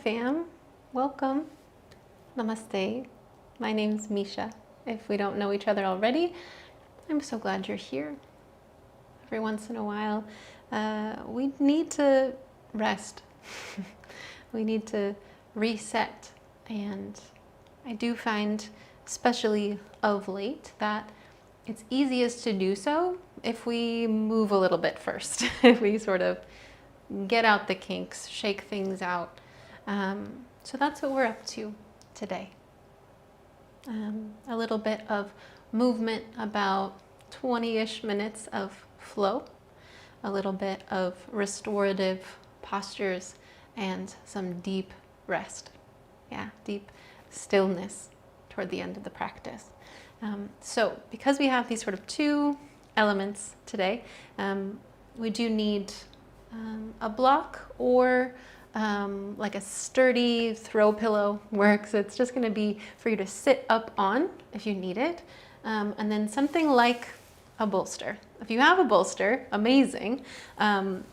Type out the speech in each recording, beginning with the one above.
fam, welcome, namaste. My name's Misha. If we don't know each other already, I'm so glad you're here. Every once in a while, we need to rest. We need to reset, and I do find, especially of late, that it's easiest to do so if we move a little bit first. If we sort of get out the kinks, shake things out. So that's what we're up to today. A little bit of movement, about 20-ish minutes of flow, a little bit of restorative postures, and some deep rest. Yeah, deep stillness toward the end of the practice. So because we have these sort of two elements today, we do need a block or like a sturdy throw pillow works. It's just going to be for you to sit up on if you need it. And then something like a bolster. If you have a bolster, amazing.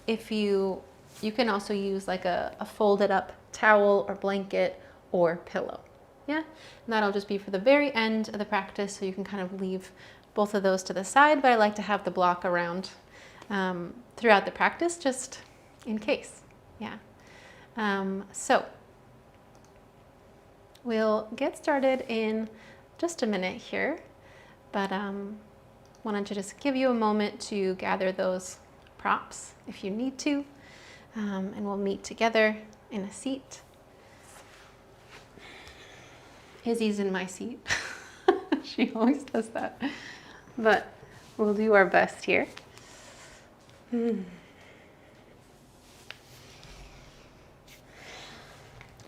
If you can also use like a folded up towel or blanket or pillow. Yeah, and that'll just be for the very end of the practice, so you can kind of leave both of those to the side, but I like to have the block around throughout the practice, just in case. Yeah. So we'll get started in just a minute here, but wanted to just give you a moment to gather those props if you need to, and we'll meet together in a seat. Izzy's in my seat. She always does that, but we'll do our best here.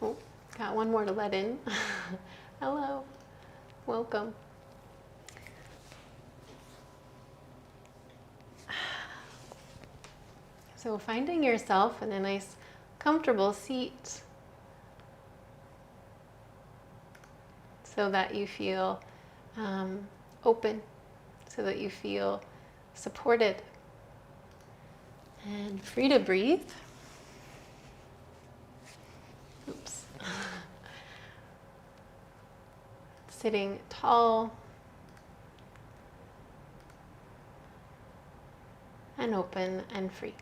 Oh, got one more to let in. Hello, welcome. So finding yourself in a nice, comfortable seat so that you feel open, so that you feel supported and free to breathe. Oops. Sitting tall and open and free.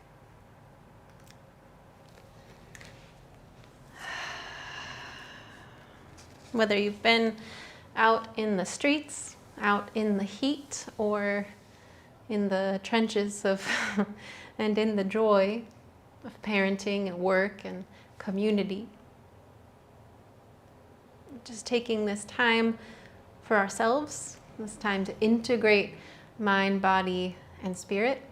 Whether you've been out in the streets, out in the heat, or in the trenches of and in the joy of parenting and work and community, just taking this time for ourselves, this time to integrate mind, body, and spirit.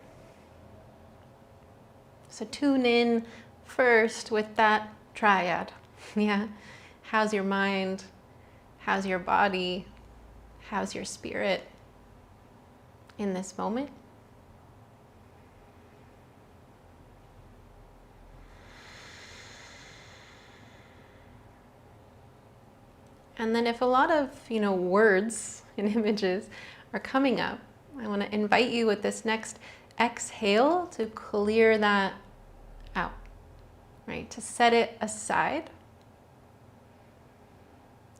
So tune in first with that triad. Yeah. How's your mind? How's your body? How's your spirit in this moment? And then if a lot of, words and images are coming up, I want to invite you with this next exhale to clear that out, right? To set it aside.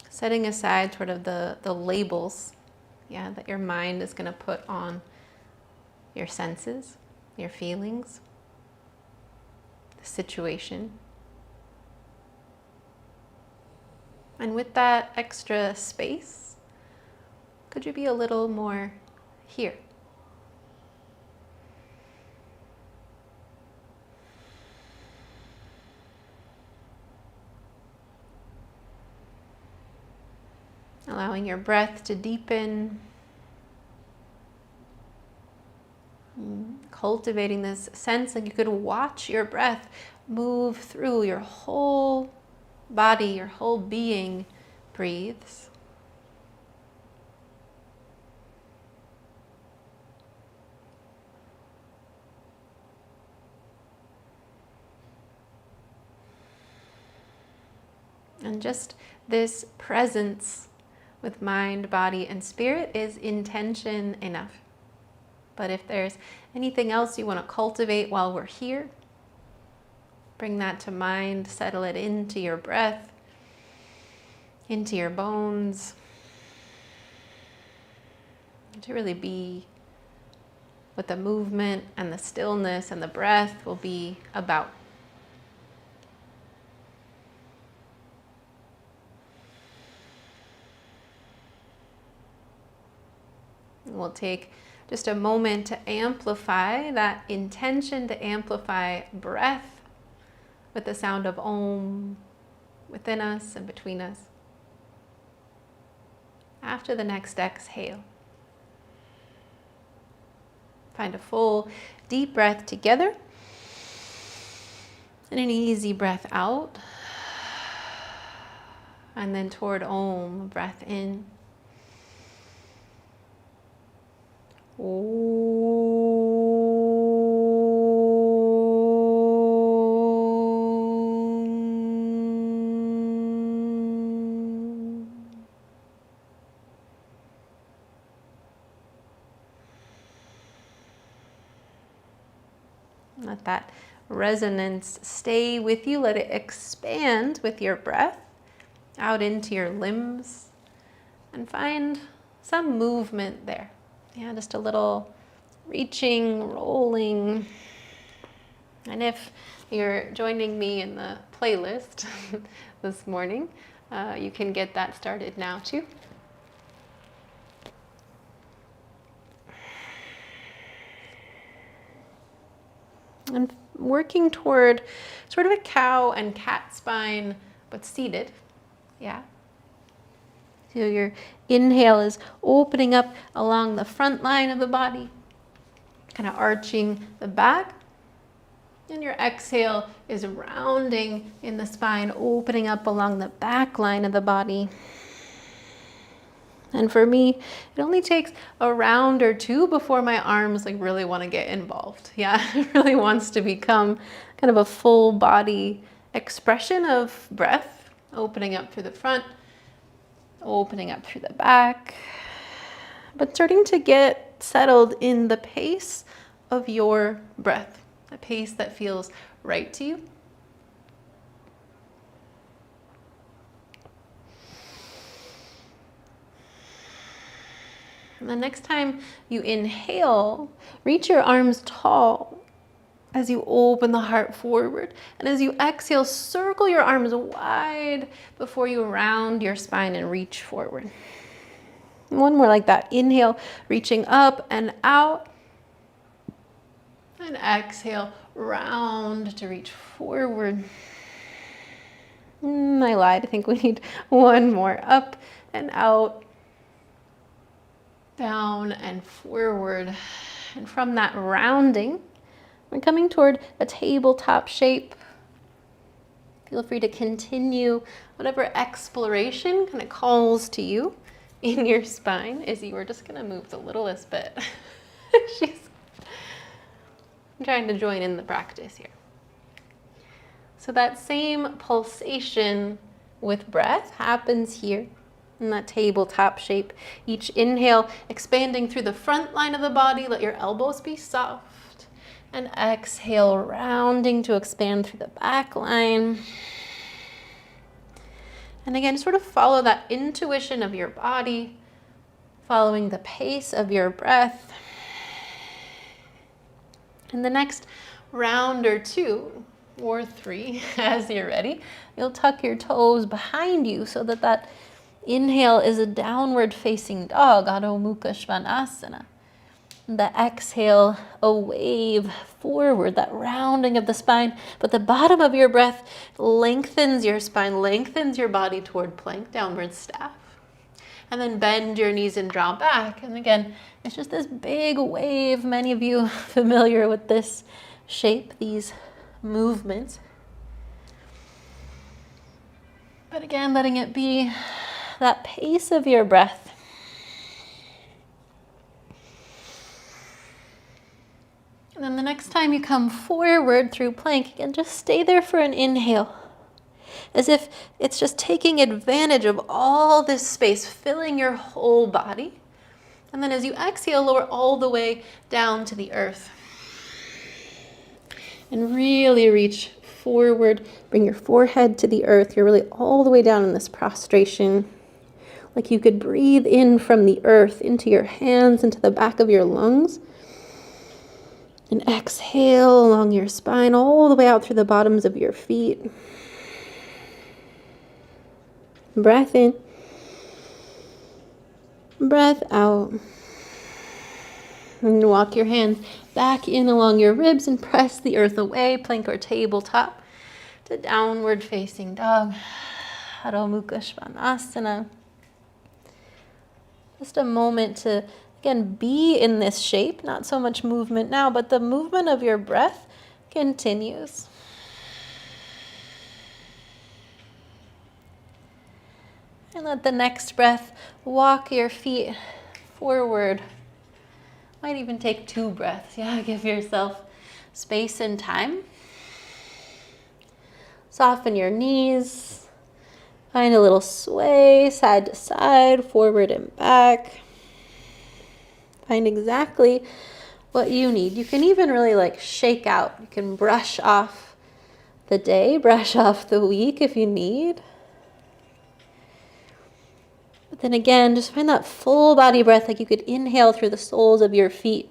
Setting aside sort of the labels, that your mind is going to put on your senses, your feelings, the situation. And with that extra space, could you be a little more here? Allowing your breath to deepen, cultivating this sense like you could watch your breath move through your whole body, your whole being breathes. And just this presence with mind, body, and spirit is intention enough. But if there's anything else you want to cultivate while we're here, Bring that to mind, settle it into your breath, into your bones, to really be what the movement and the stillness and the breath will be about. We'll take just a moment to amplify that intention, to amplify breath with the sound of Om within us and between us. After the next exhale, find a full deep breath together and an easy breath out. And then toward Om, breath in. Let that resonance stay with you. Let it expand with your breath out into your limbs and find some movement there. Yeah, just a little reaching, rolling. And if you're joining me in the playlist this morning, you can get that started now too. And working toward sort of a cow and cat spine, but seated. Yeah. So your inhale is opening up along the front line of the body, kind of arching the back. And your exhale is rounding in the spine, opening up along the back line of the body. And for me, it only takes a round or two before my arms really want to get involved. Yeah, it really wants to become kind of a full body expression of breath, opening up through the front, opening up through the back, but starting to get settled in the pace of your breath, a pace that feels right to you. And the next time you inhale, reach your arms tall as you open the heart forward. And as you exhale, circle your arms wide before you round your spine and reach forward. One more like that. Inhale, reaching up and out. And exhale, round to reach forward. I lied. I think we need one more. Up and out. Down and forward. And from that rounding, we're coming toward a tabletop shape. Feel free to continue whatever exploration kind of calls to you in your spine. Izzy, we're just going to move the littlest bit. She's trying to join in the practice here. So that same pulsation with breath happens here in that tabletop shape. Each inhale expanding through the front line of the body. Let your elbows be soft. And exhale, rounding to expand through the back line. And again, sort of follow that intuition of your body, following the pace of your breath. And the next round or two, or three, as you're ready, you'll tuck your toes behind you so that that inhale is a downward facing dog, Adho Mukha Svanasana. The exhale, a wave forward, that rounding of the spine. But the bottom of your breath lengthens your spine, lengthens your body toward plank, downward staff. And then bend your knees and draw back. And again, it's just this big wave. Many of you are familiar with this shape, these movements. But again, letting it be that pace of your breath. And then the next time you come forward through plank, again, just stay there for an inhale. As if it's just taking advantage of all this space, filling your whole body. And then as you exhale, lower all the way down to the earth. And really reach forward. Bring your forehead to the earth. You're really all the way down in this prostration. Like you could breathe in from the earth into your hands, into the back of your lungs. And exhale along your spine, all the way out through the bottoms of your feet. Breath in. Breath out. And walk your hands back in along your ribs and press the earth away, plank or tabletop, to downward facing dog. Adho Mukha Svanasana. Just a moment to, again, be in this shape. Not so much movement now, but the movement of your breath continues. And let the next breath walk your feet forward. Might even take 2 breaths. Yeah, give yourself space and time. Soften your knees. Find a little sway side to side, forward and back. Find exactly what you need. You can even really like shake out. You can brush off the day, brush off the week if you need. But then again, just find that full body breath, like you could inhale through the soles of your feet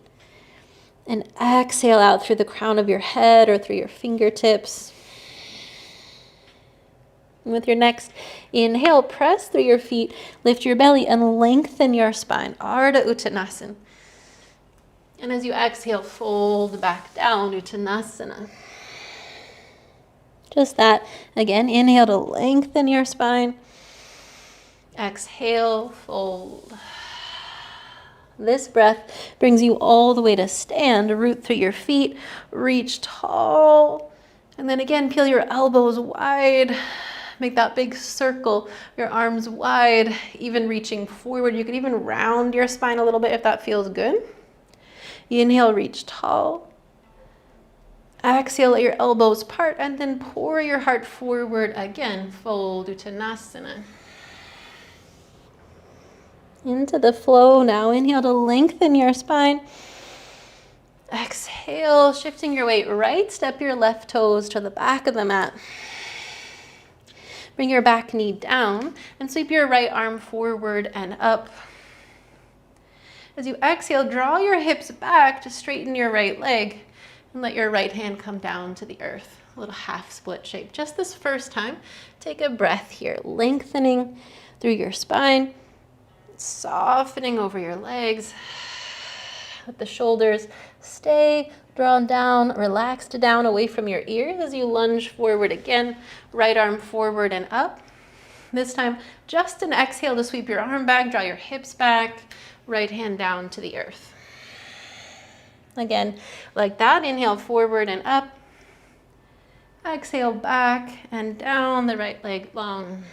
and exhale out through the crown of your head or through your fingertips. And with your next inhale, press through your feet, lift your belly and lengthen your spine. Ardha Uttanasana. And as you exhale, fold back down, Uttanasana. Just that. Again, inhale to lengthen your spine. Exhale, fold. This breath brings you all the way to stand. Root through your feet, reach tall. And then again, peel your elbows wide. Make that big circle, your arms wide, even reaching forward. You can even round your spine a little bit if that feels good. Inhale, reach tall. Exhale, let your elbows part, and then pour your heart forward again. Fold, Uttanasana. Into the flow now. Inhale to lengthen your spine. Exhale, shifting your weight right. Step your left toes to the back of the mat. Bring your back knee down and sweep your right arm forward and up. As you exhale, draw your hips back to straighten your right leg and let your right hand come down to the earth. A little half split shape. Just this first time, take a breath here, lengthening through your spine. Softening over your legs. Let the shoulders stay drawn down, relaxed down away from your ears as you lunge forward again. Right arm forward and up. This time, just an exhale to sweep your arm back, draw your hips back, right hand down to the earth. Again, like that, inhale forward and up. Exhale back and down, the right leg long.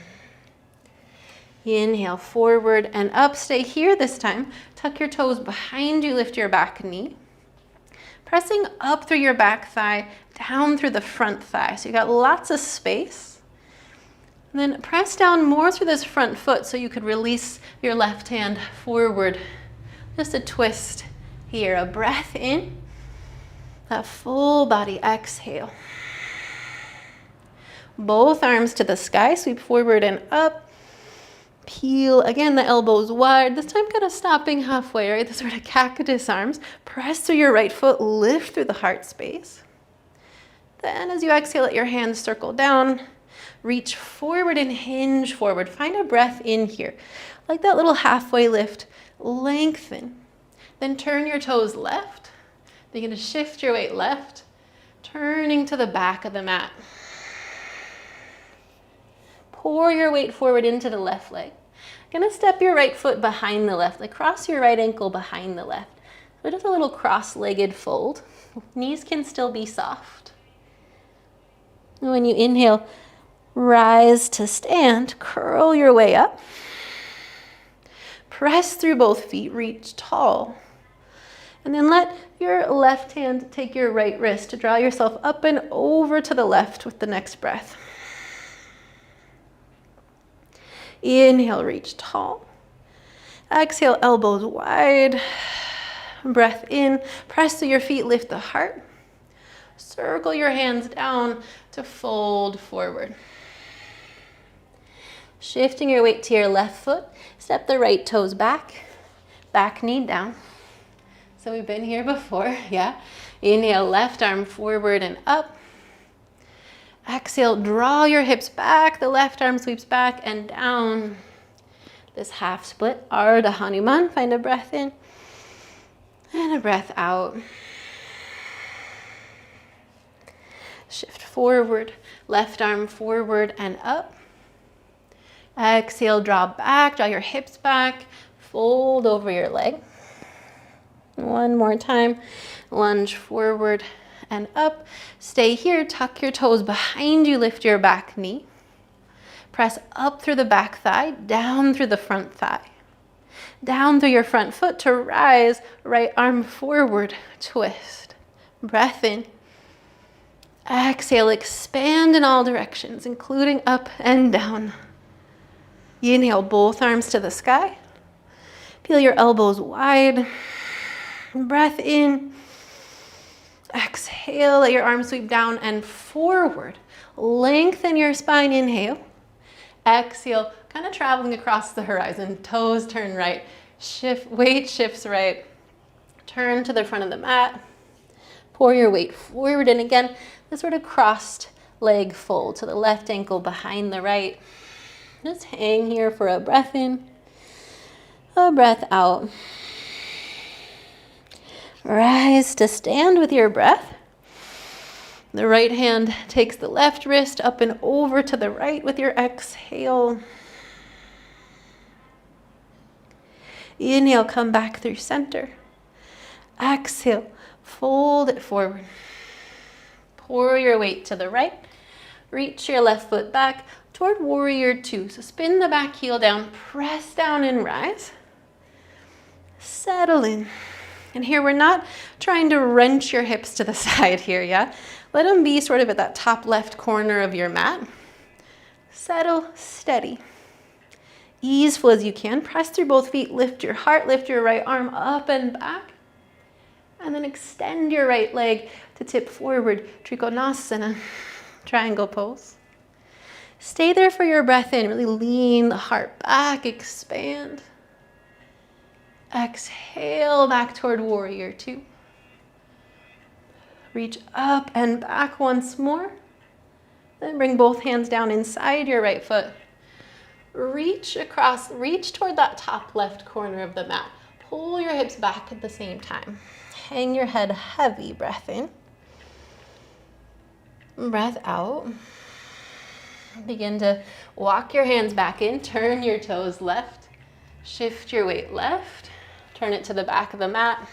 Inhale forward and up. Stay here this time. Tuck your toes behind you, lift your back knee. Pressing up through your back thigh, down through the front thigh. So you got lots of space. And then press down more through this front foot so you could release your left hand forward. Just a twist here. A breath in. That full body exhale. Both arms to the sky. Sweep forward and up. Peel, again, the elbows wide. This time kind of stopping halfway, right? The sort of cactus arms. Press through your right foot, lift through the heart space. Then as you exhale, let your hands circle down. Reach forward and hinge forward. Find a breath in here. Like that little halfway lift. Lengthen. Then turn your toes left. Begin to shift your weight left. Turning to the back of the mat. Pour your weight forward into the left leg. Gonna step your right foot behind the left leg. Cross your right ankle behind the left. So just a little cross-legged fold. Knees can still be soft. And when you inhale, rise to stand. Curl your way up. Press through both feet. Reach tall. And then let your left hand take your right wrist to draw yourself up and over to the left with the next breath. Inhale, reach tall. Exhale, elbows wide. Breath in, press through your feet, lift the heart. Circle your hands down to fold forward. Shifting your weight to your left foot, step the right toes back, back knee down. So we've been here before, yeah? Inhale, left arm forward and up. Exhale, draw your hips back, the left arm sweeps back and down. This half split, Ardha Hanuman, find a breath in and a breath out. Shift forward, left arm forward and up. Exhale, draw back, draw your hips back, fold over your leg. One more time, lunge forward and up. Stay here, tuck your toes behind you, lift your back knee. Press up through the back thigh, down through the front thigh. Down through your front foot to rise, right arm forward, twist. Breath in. Exhale, expand in all directions, including up and down. Inhale, both arms to the sky. Peel your elbows wide. Breath in. Exhale, let your arms sweep down and forward. Lengthen your spine, inhale. Exhale, kind of traveling across the horizon. Toes turn right. Shift, weight shifts right. Turn to the front of the mat. Pour your weight forward, and again, this sort of crossed leg fold. So the left ankle behind the right. Just hang here for a breath in, a breath out. Rise to stand with your breath. The right hand takes the left wrist up and over to the right with your exhale. Inhale, come back through center. Exhale, fold it forward. Pour your weight to the right. Reach your left foot back toward warrior two. So spin the back heel down, press down and rise. Settle in. And here we're not trying to wrench your hips to the side here, yeah? Let them be sort of at that top left corner of your mat. Settle, steady. Easeful as you can. Press through both feet, lift your heart, lift your right arm up and back. And then extend your right leg to tip forward, Trikonasana, triangle pose. Stay there for your breath in. Really lean the heart back, expand. Exhale back toward warrior two. Reach up and back once more. Then bring both hands down inside your right foot. Reach across, reach toward that top left corner of the mat. Pull your hips back at the same time. Hang your head heavy, breath in. Breath out. Begin to walk your hands back in, turn your toes left, shift your weight left, turn it to the back of the mat.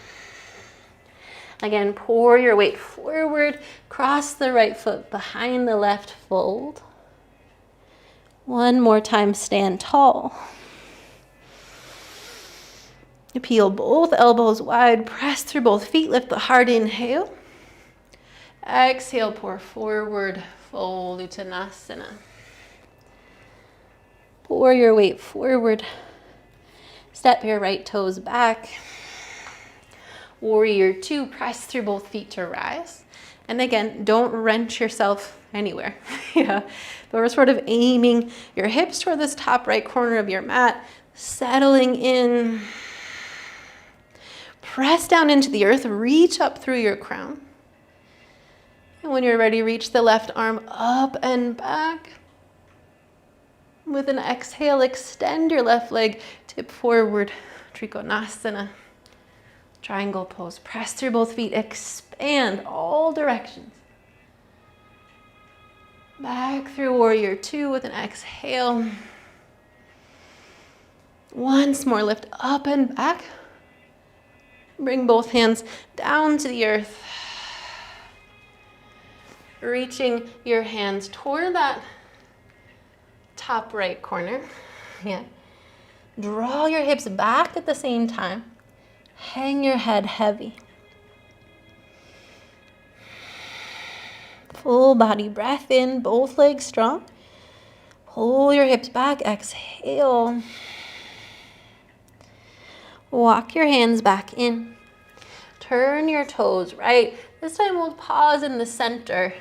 Again, pour your weight forward, cross the right foot behind the left, fold. One more time, stand tall. Peel both elbows wide, press through both feet, lift the heart, inhale. Exhale, pour forward, fold, Uttanasana. Pour your weight forward. Step your right toes back. Warrior two, press through both feet to rise. And again, don't wrench yourself anywhere. Yeah, but we're sort of aiming your hips toward this top right corner of your mat, settling in. Press down into the earth, reach up through your crown. And when you're ready, reach the left arm up and back. With an exhale, extend your left leg, tip forward, Trikonasana, triangle pose. Press through both feet, expand all directions. Back through warrior two with an exhale. Once more, lift up and back. Bring both hands down to the earth. Reaching your hands toward that top right corner. Yeah. Draw your hips back at the same time. Hang your head heavy. Full body breath in, both legs strong. Pull your hips back, exhale. Walk your hands back in. Turn your toes, right? This time we'll pause in the center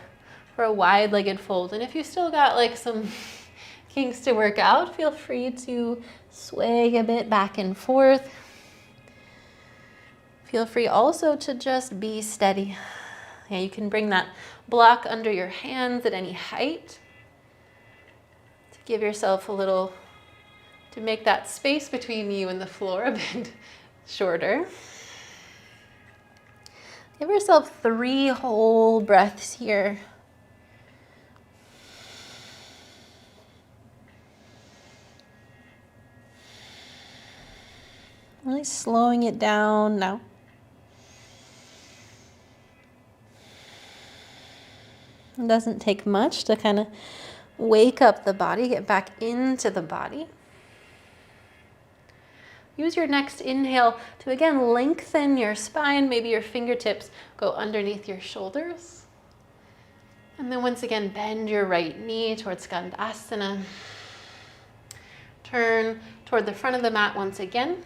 for a wide-legged fold. And if you still got like some kinks to work out, feel free to sway a bit back and forth. Feel free also to just be steady. Yeah, you can bring that block under your hands at any height to give yourself a little, to make that space between you and the floor a bit shorter. Give yourself 3 whole breaths here. Really slowing it down now. It doesn't take much to kind of wake up the body, get back into the body. Use your next inhale to again lengthen your spine. Maybe your fingertips go underneath your shoulders. And then once again, bend your right knee towards Skandasana. Turn toward the front of the mat once again.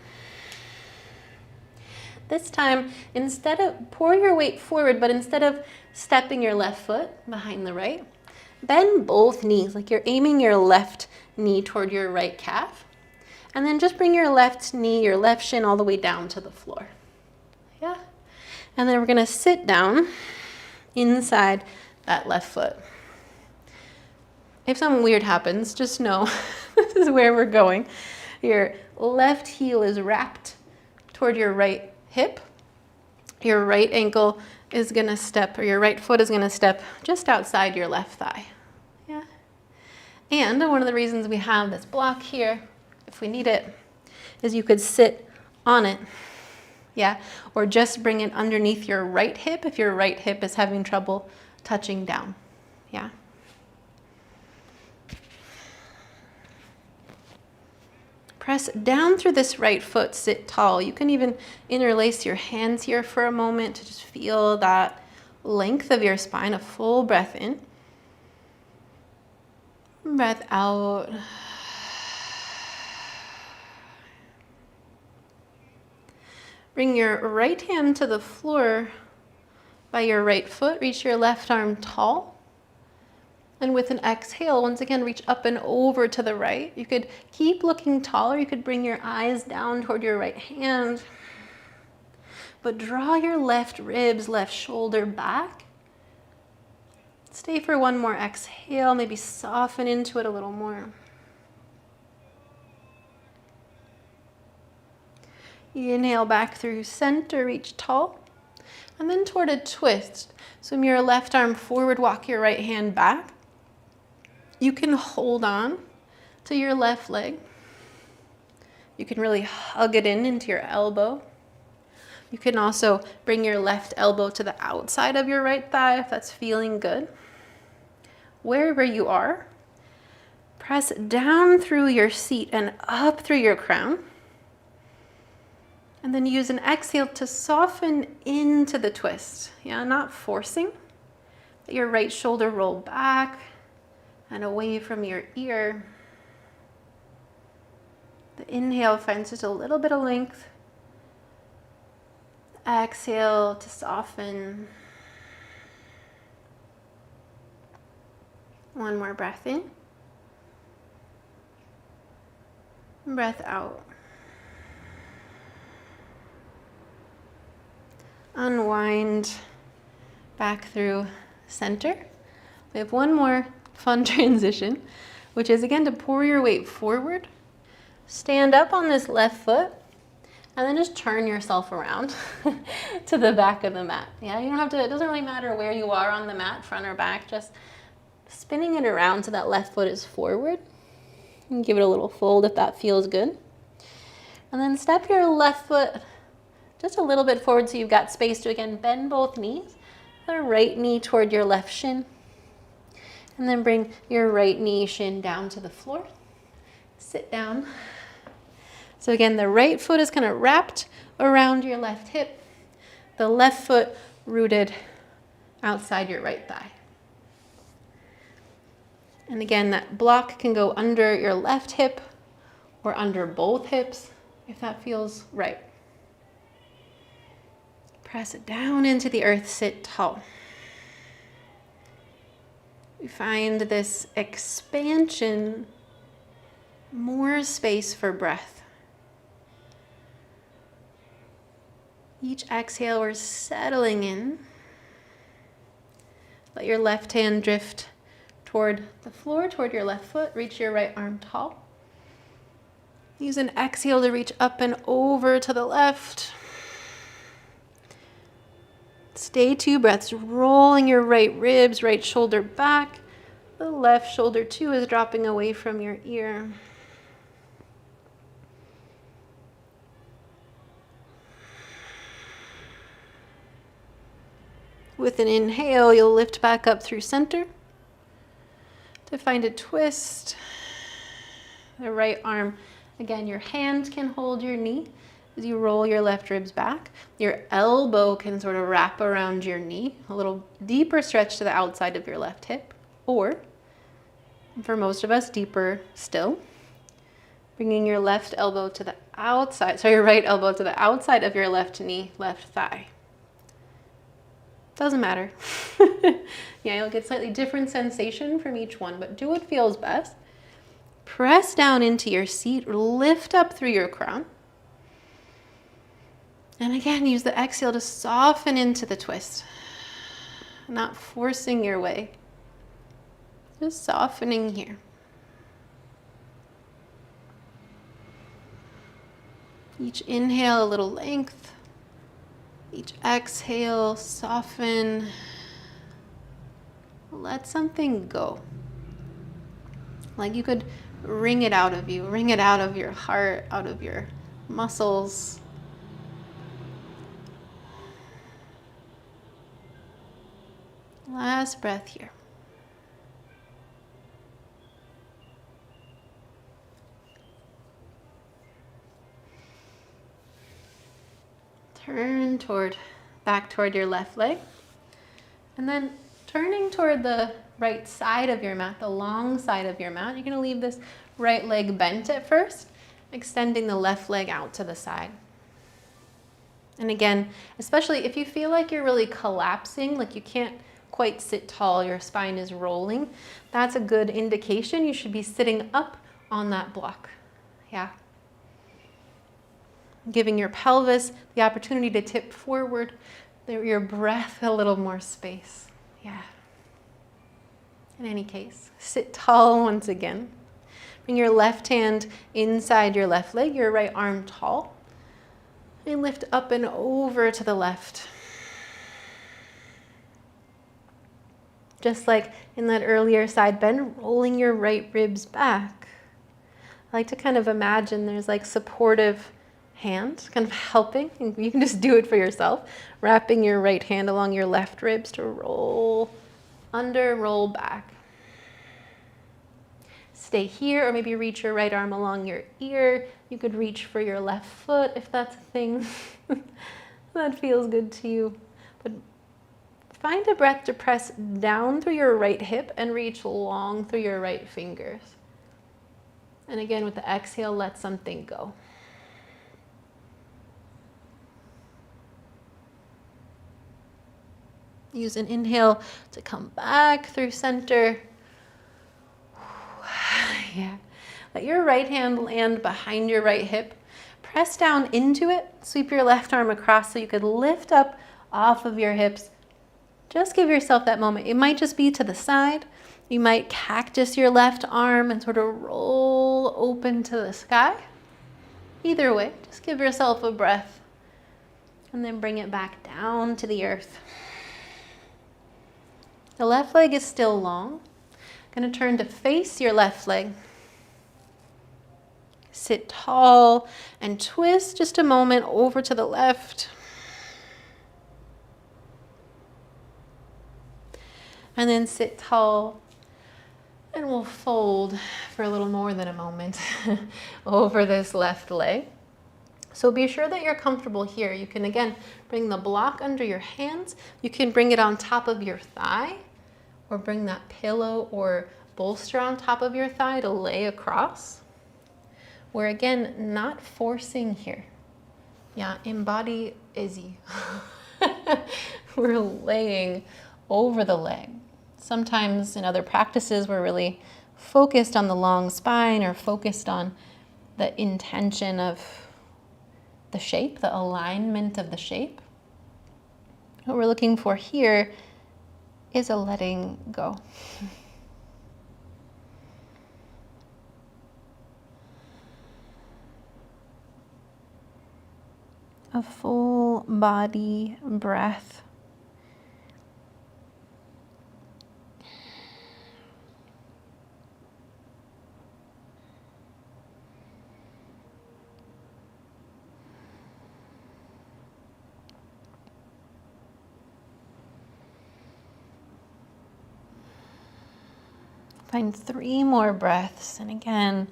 This time, instead of, pour your weight forward, but instead of stepping your left foot behind the right, bend both knees, like you're aiming your left knee toward your right calf. And then just bring your left knee, your left shin all the way down to the floor. Yeah? And then we're gonna sit down inside that left foot. If something weird happens, just know this is where we're going. Your left heel is wrapped toward your right hip. Your right ankle is gonna step, or your right foot is gonna step just outside your left thigh. Yeah. And one of the reasons we have this block here, if we need it, is you could sit on it. Yeah. Or just bring it underneath your right hip if your right hip is having trouble touching down. Yeah. Press down through this right foot, sit tall. You can even interlace your hands here for a moment to just feel that length of your spine. A full breath in. Breath out. Bring your right hand to the floor by your right foot. Reach your left arm tall. And with an exhale, once again, reach up and over to the right. You could keep looking taller. You could bring your eyes down toward your right hand. But draw your left ribs, left shoulder back. Stay for one more exhale. Maybe soften into it a little more. Inhale back through center, reach tall. And then toward a twist. Swim your left arm forward, walk your right hand back. You can hold on to your left leg. You can really hug it into your elbow. You can also bring your left elbow to the outside of your right thigh if that's feeling good. Wherever you are, press down through your seat and up through your crown. And then use an exhale to soften into the twist. Yeah, not forcing. Let your right shoulder roll back and away from your ear. The inhale finds just a little bit of length. Exhale to soften. One more breath in. Breath out. Unwind back through center. We have one more fun transition, which is again to pour your weight forward. Stand up on this left foot and then just turn yourself around to the back of the mat. Yeah, you don't have to, it doesn't really matter where you are on the mat, front or back, just spinning it around so that left foot is forward. And give it a little fold if that feels good. And then step your left foot just a little bit forward so you've got space to again bend both knees. The right knee toward your left shin. And then bring your right knee, shin down to the floor. Sit down. So again, the right foot is kind of wrapped around your left hip. The left foot rooted outside your right thigh. And again, that block can go under your left hip or under both hips if that feels right. Press it down into the earth, sit tall. We find this expansion, more space for breath. Each exhale, we're settling in. Let your left hand drift toward the floor, toward your left foot. Reach your right arm tall. Use an exhale to reach up and over to the left. Stay 2 breaths, rolling your right ribs, right shoulder back. The left shoulder too is dropping away from your ear. With an inhale, you'll lift back up through center to find a twist. The right arm, again, your hand can hold your knee as you roll your left ribs back. Your elbow can sort of wrap around your knee, a little deeper stretch to the outside of your left hip, or for most of us, deeper still, bringing your left elbow to the outside, so your right elbow to the outside of your left knee, left thigh. Doesn't matter. Yeah, you'll get slightly different sensation from each one, but do what feels best. Press down into your seat, lift up through your crown. And again, use the exhale to soften into the twist, not forcing your way, just softening here. Each inhale, a little length. Each exhale, soften. Let something go. Like you could wring it out of you, wring it out of your heart, out of your muscles. Last breath here. Turn back toward your left leg. And then turning toward the right side of your mat, the long side of your mat, you're going to leave this right leg bent at first, extending the left leg out to the side. And again, especially if you feel like you're really collapsing, like you can't quite sit tall, your spine is rolling, that's a good indication you should be sitting up on that block. Yeah. Giving your pelvis the opportunity to tip forward, your breath a little more space. Yeah. In any case, sit tall once again. Bring your left hand inside your left leg, your right arm tall. And lift up and over to the left. Just like in that earlier side bend, rolling your right ribs back. I like to kind of imagine there's like supportive hand kind of helping. You can just do it for yourself. Wrapping your right hand along your left ribs to roll under, roll back. Stay here, or maybe reach your right arm along your ear. You could reach for your left foot if that's a thing that feels good to you. But find a breath to press down through your right hip and reach long through your right fingers. And again, with the exhale, let something go. Use an inhale to come back through center. Yeah. Let your right hand land behind your right hip. Press down into it. Sweep your left arm across so you could lift up off of your hips. Just give yourself that moment. It might just be to the side. You might cactus your left arm and sort of roll open to the sky. Either way, just give yourself a breath and then bring it back down to the earth. The left leg is still long. Going to turn to face your left leg. Sit tall and twist just a moment over to the left. And then sit tall, and we'll fold for a little more than a moment over this left leg. So be sure that you're comfortable here. You can, again, bring the block under your hands. You can bring it on top of your thigh, or bring that pillow or bolster on top of your thigh to lay across. We're, again, not forcing here. Yeah, embody easy. We're laying over the leg. Sometimes in other practices, we're really focused on the long spine or focused on the intention of the shape, the alignment of the shape. What we're looking for here is a letting go. A full body breath. Find 3 more breaths. And again,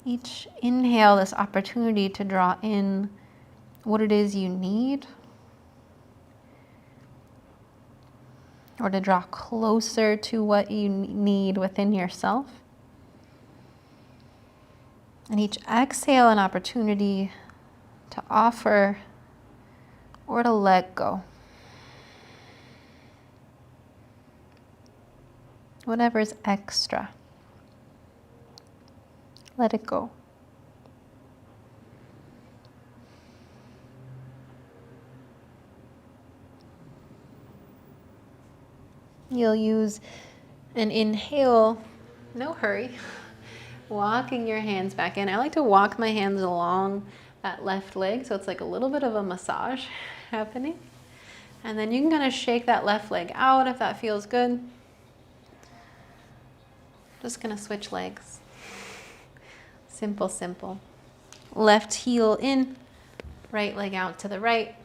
each inhale, this opportunity to draw in what it is you need, or to draw closer to what you need within yourself. And each exhale, an opportunity to offer or to let go. Whatever's extra, let it go. You'll use an inhale, no hurry, walking your hands back in. I like to walk my hands along that left leg, so it's like a little bit of a massage happening. And then you can kind of shake that left leg out if that feels good. Just gonna switch legs. Simple, simple. Left heel in, right leg out to the right.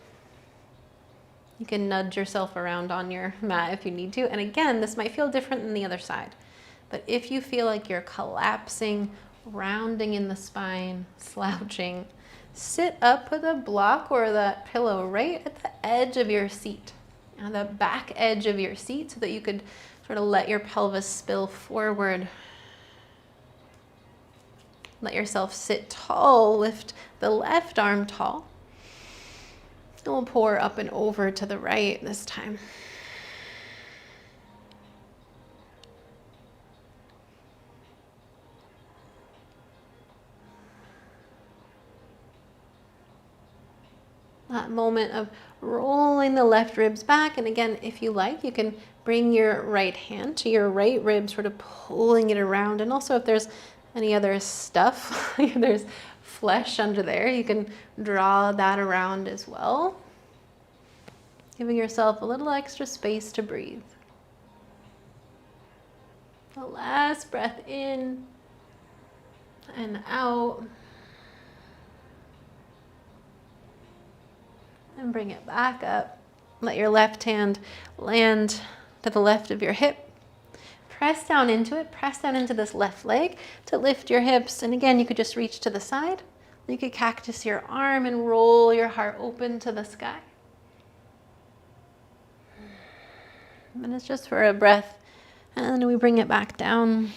You can nudge yourself around on your mat if you need to. And again, this might feel different than the other side. But if you feel like you're collapsing, rounding in the spine, slouching, sit up with a block or that pillow right at the edge of your seat, the back edge of your seat, so that you could sort of let your pelvis spill forward. Let yourself sit tall, lift the left arm tall. And we'll pour up and over to the right this time. That moment of rolling the left ribs back. And again, if you like, you can bring your right hand to your right rib, sort of pulling it around. And also if there's any other stuff, there's flesh under there, you can draw that around as well. Giving yourself a little extra space to breathe. The last breath in and out. And bring it back up. Let your left hand land to the left of your hip. Press down into it. Press down into this left leg to lift your hips. And again, you could just reach to the side. You could cactus your arm and roll your heart open to the sky. And it's just for a breath. And then we bring it back down.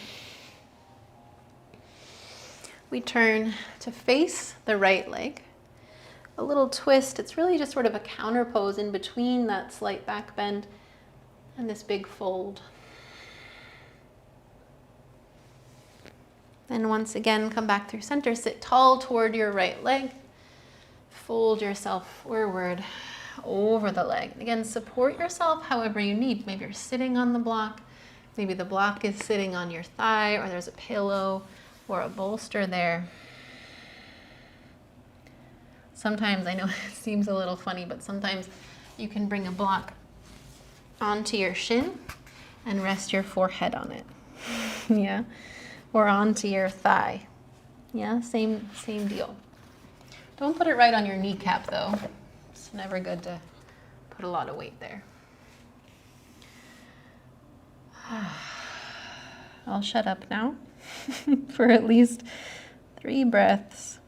We turn to face the right leg. A little twist. It's really just sort of a counter pose in between that slight back bend and this big fold. Then once again, come back through center. Sit tall toward your right leg. Fold yourself forward over the leg. Again, support yourself however you need. Maybe you're sitting on the block. Maybe the block is sitting on your thigh, or there's a pillow or a bolster there. Sometimes, I know it seems a little funny, but sometimes you can bring a block onto your shin and rest your forehead on it. Yeah. Or onto your thigh. Yeah, same deal. Don't put it right on your kneecap though. It's never good to put a lot of weight there. I'll shut up now for at least 3 breaths.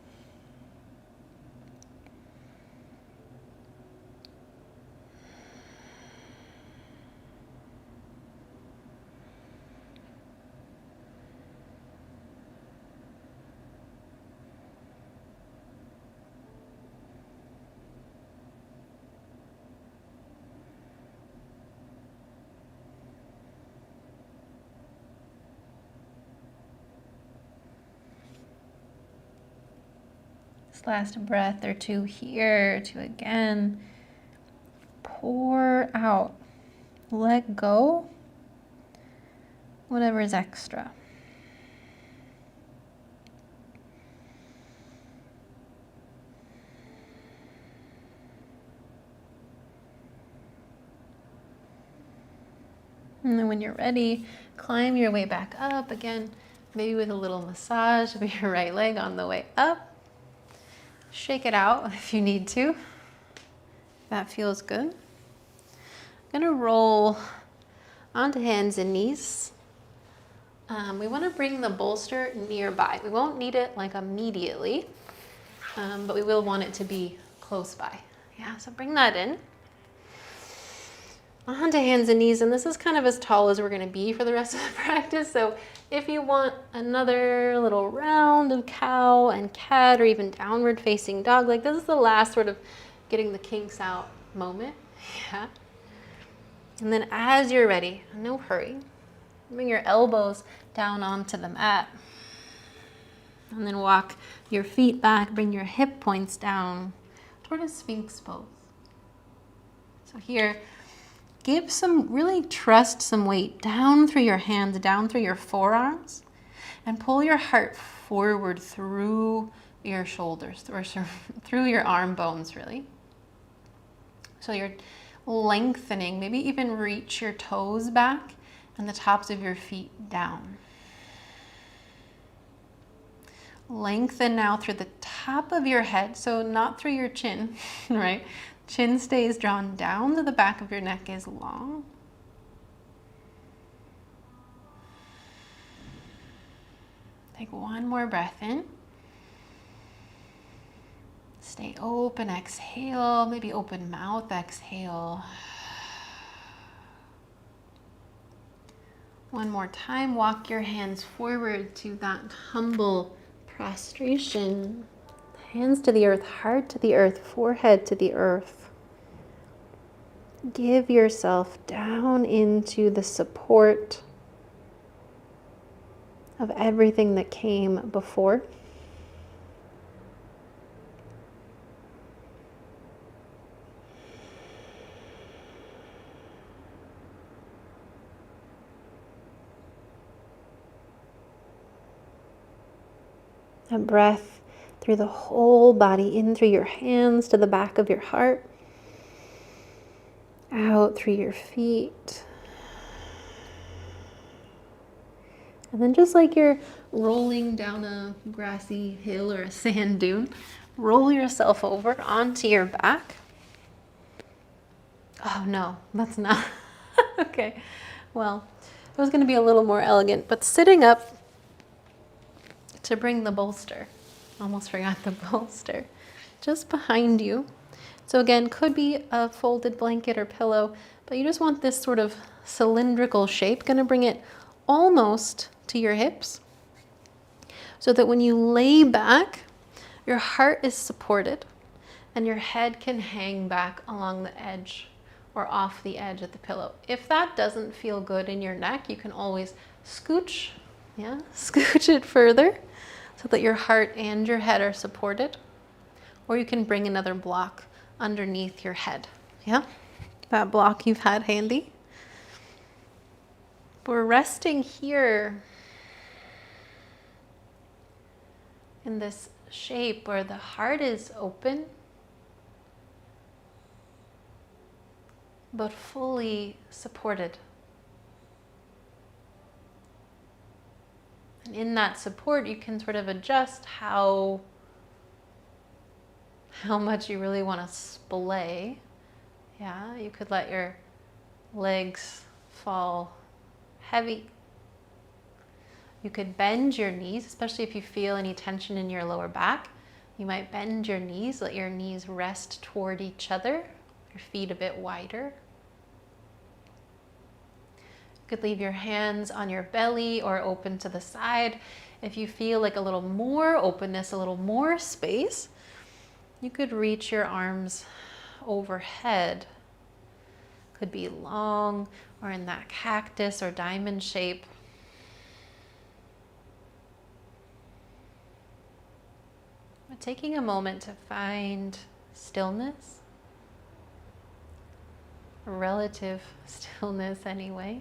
This last breath or two here to again pour out. Let go whatever is extra. And then when you're ready, climb your way back up again, maybe with a little massage of your right leg on the way up. Shake it out if you need to. If that feels good. I'm gonna roll onto hands and knees. We want to bring the bolster nearby. We won't need it like immediately, but we will want it to be close by. Yeah, so bring that in. Onto hands and knees, and this is kind of as tall as we're going to be for the rest of the practice. So if you want another little round of cow and cat, or even downward facing dog, like this is the last sort of getting the kinks out moment. Yeah. And then as you're ready, no hurry, bring your elbows down onto the mat. And then walk your feet back, bring your hip points down toward a Sphinx pose. So here, really trust some weight down through your hands, down through your forearms, and pull your heart forward through your shoulders, or through your arm bones, really. So you're lengthening, maybe even reach your toes back and the tops of your feet down. Lengthen now through the top of your head, so not through your chin, right? Chin stays drawn down, to the back of your neck is long. Take one more breath in. Stay open, exhale, maybe open mouth, exhale. One more time, walk your hands forward to that humble prostration. Hands to the earth, heart to the earth, forehead to the earth. Give yourself down into the support of everything that came before. A breath through the whole body, in through your hands to the back of your heart, out through your feet. And then just like you're rolling down a grassy hill or a sand dune, roll yourself over onto your back. Oh no, that's not. Okay, well, it was going to be a little more elegant, but sitting up to bring the bolster. Almost forgot the bolster. Just behind you. So again, could be a folded blanket or pillow, but you just want this sort of cylindrical shape. Going to bring it almost to your hips so that when you lay back, your heart is supported and your head can hang back along the edge or off the edge of the pillow. If that doesn't feel good in your neck, you can always scooch it further so that your heart and your head are supported. Or you can bring another block underneath your head. Yeah, that block you've had handy. We're resting here in this shape where the heart is open, but fully supported. And in that support, you can sort of adjust how much you really want to splay. Yeah, you could let your legs fall heavy. You could bend your knees, especially if you feel any tension in your lower back. You might bend your knees, let your knees rest toward each other, your feet a bit wider. You could leave your hands on your belly or open to the side. If you feel like a little more openness, a little more space, you could reach your arms overhead. Could be long or in that cactus or diamond shape. But taking a moment to find stillness, relative stillness anyway.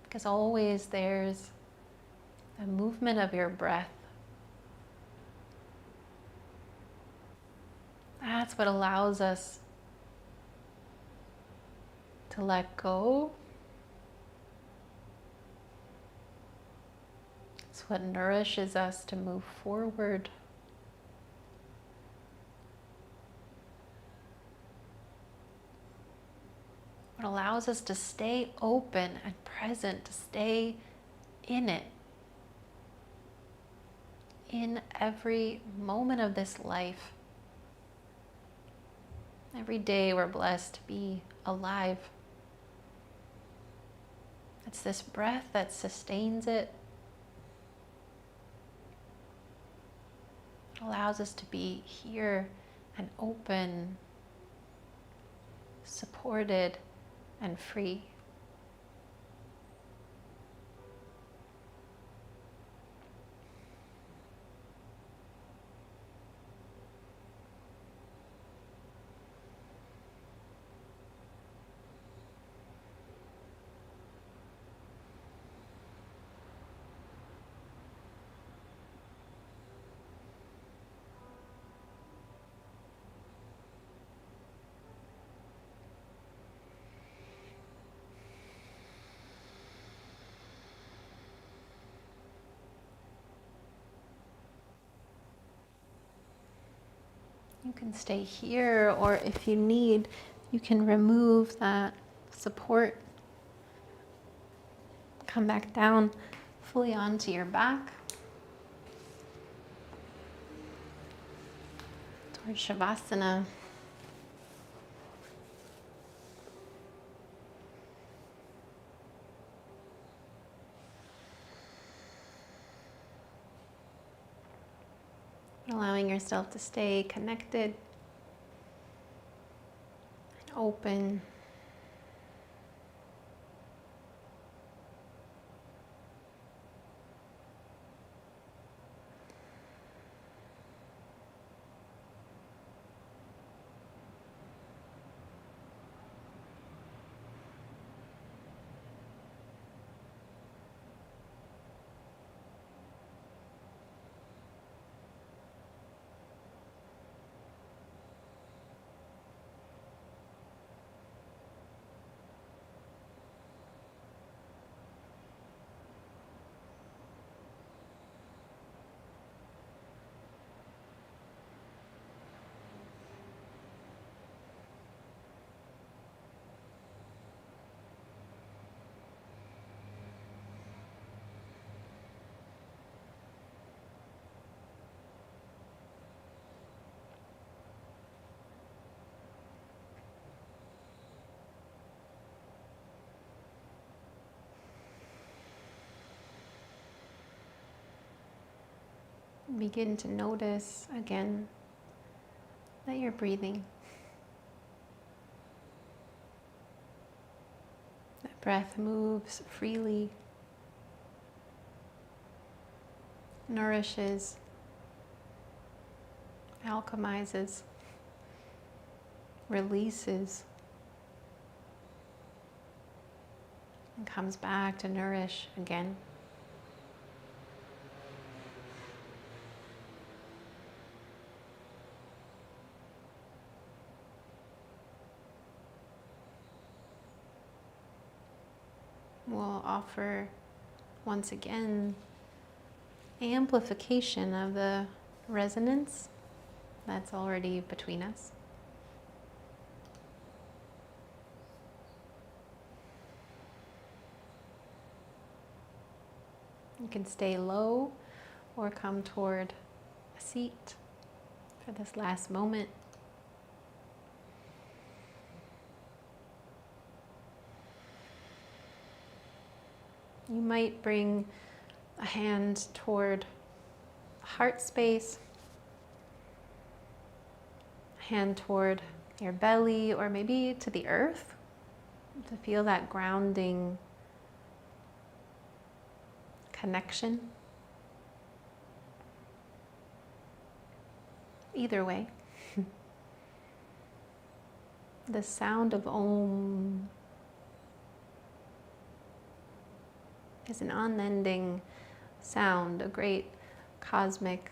Because always there's the movement of your breath. That's what allows us to let go. It's what nourishes us to move forward. What allows us to stay open and present, to stay in it. In every moment of this life. Every day we're blessed to be alive. It's this breath that sustains it. It allows us to be here and open, supported, and free. You can stay here, or if you need, you can remove that support. Come back down fully onto your back. Towards Shavasana. Allowing yourself to stay connected and open. Begin to notice again that you're breathing. That breath moves freely, nourishes, alchemizes, releases, and comes back to nourish again. We'll offer once again amplification of the resonance that's already between us. You can stay low or come toward a seat for this last moment. You might bring a hand toward heart space, a hand toward your belly, or maybe to the earth to feel that grounding connection. Either way, the sound of Om is an unending sound, a great cosmic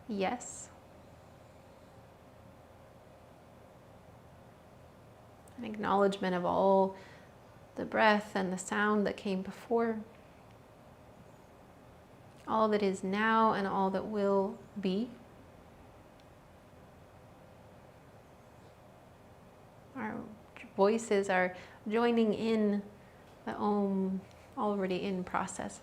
yes. An acknowledgement of all the breath and the sound that came before, all that is now and all that will be. Our voices are joining in the Om already in process.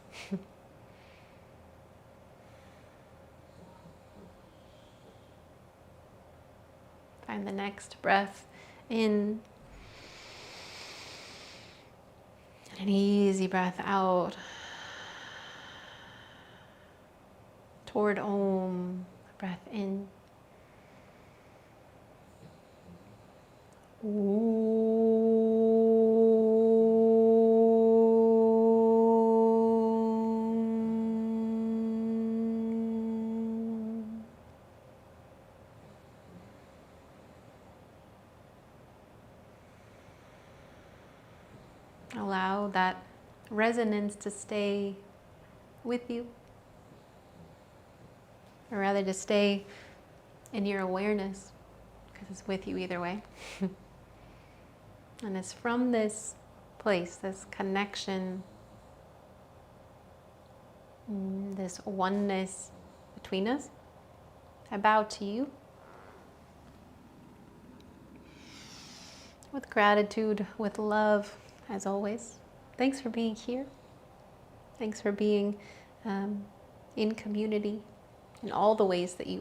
Find the next breath in, and an easy breath out toward Om. Breath in. Allow that resonance to stay with you, or rather to stay in your awareness, because it's with you either way. And it's from this place, this connection, this oneness between us, I bow to you with gratitude, with love, as always. Thanks for being here. Thanks for being in community in all the ways that you